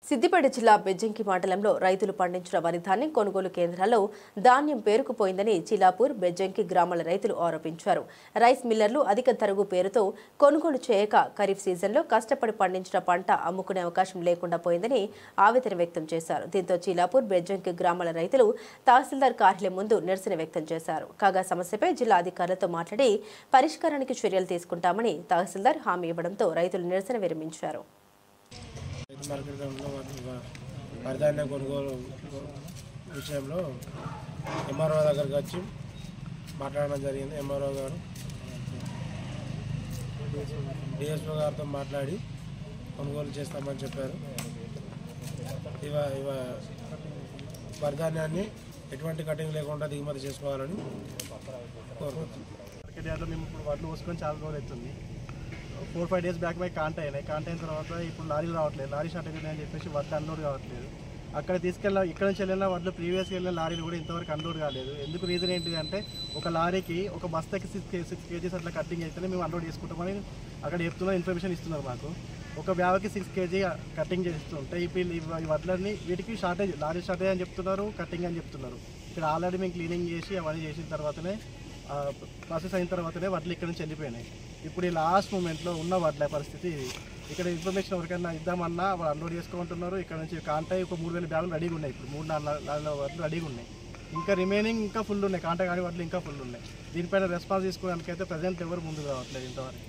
సిద్దిపేట జిల్లా బెజ్జంకి మండలంలో రైతులు పండించిన వరి ధాన్యం కొనుగోలు కేంద్రాల్లో ధాన్యం పేరుకుపోయిందని చిలాపూర్ బెజ్జంకి గ్రామాల రైతులు ఆరోపించారు. రైస్ మిల్లర్లు అధిక తరుగు పేరుతో కొనుగోలు చేయక ఖరీఫ్ సీజన్లో కష్టపడి పండించిన పంట అమ్ముకునే అవకాశం లేకుండా పోయిందని ఆవేదన వ్యక్తం చేశారు. దీంతో చిలాపూర్ బెజ్జంకి గ్రామాల రైతులు తహసీల్దార్ కార్యాలయం ముందు నిరసన వ్యక్తం చేశారు. కాగా సమస్యపై జిల్లా అధికారులతో మాట్లాడి పరిష్కారానికి చర్యలు తీసుకుంటామని తహసీల్దార్ హామీ ఇవ్వడంతో రైతులు నిరసన విరమించారు. వరిధాన్య కొనుగోలు విషయంలో ఎంఆర్ఓ దగ్గరికి వచ్చి మాట్లాడడం జరిగింది. ఎంఆర్ఓ గారు డిఎస్ఓ గారితో మాట్లాడి కొనుగోలు చేస్తామని చెప్పారు. వరిధాన్యాన్ని ఎటువంటి కటింగ్ లేకుండా దిగుమతి చేసుకోవాలని కోరుకుంటున్నాం. మేము ఇప్పుడు వడ్లు పోసుకొని చాలా రోజులు అవుతుంది. 4-5 డేస్ బ్యాక్ కాంట అయిన తర్వాత ఇప్పుడు లారీలు రావట్లేదు. లారీ షార్టేజ్ అని చెప్పేసి వడ్లు అన్లోడ్ కావట్లేదు. అక్కడ ఇక్కడ నుంచి వెళ్ళిన వడ్లు ప్రీవియస్గా వెళ్ళిన లారీలు కూడా ఇంతవరకు అన్లోడ్ కాలేదు. ఎందుకు రీజన్ ఏంటిది అంటే ఒక లారీకి ఒక బస్తాకి 6 kgs అట్లా కటింగ్ అయితేనే మేము అన్లోడ్ చేసుకుంటామని అక్కడ చెప్తున్నారు, ఇన్ఫర్మేషన్ ఇస్తున్నారు మాకు. ఒక బ్యాగ్కి 6 kg కటింగ్ చేస్తుంటే ఇప్పుడు ఈ వడ్లన్నీ వీటికి షార్టేజ్, లారీ షార్టేజ్ అని చెప్తున్నారు, కటింగ్ అని చెప్తున్నారు. ఇక్కడ ఆల్రెడీ మేము క్లీనింగ్ చేసి అవన్నీ చేసిన తర్వాతనే ప్రాసెస్ అయిన తర్వాతనే వడ్లు ఇక్కడ నుంచి వెళ్ళిపోయినాయి. ఇప్పుడు ఈ లాస్ట్ మూమెంట్లో ఉన్న వడ్ల పరిస్థితి ఇది. ఇక్కడ ఇన్ఫర్మేషన్ ఎవరికైనా ఇద్దామన్నా వాళ్ళు అన్లోడ్ చేసుకుంటున్నారు. ఇక్కడ నుంచి కాంటాయి ఒక 3000 బ్యాగులు రెడీగా ఉన్నాయి. ఇప్పుడు 3-4 వడ్లు రెడీగా ఉన్నాయి. ఇంకా రిమైనింగ్ ఇంకా ఫుల్ ఉన్నాయి. కాంటా కాని వడ్లు ఇంకా ఫుల్ ఉన్నాయి. దీనిపైన రెస్పాన్స్ తీసుకోవడానికి అయితే ప్రజెంట్ ఎవరు ముందుకు రావట్లేదు ఇంతవరకు.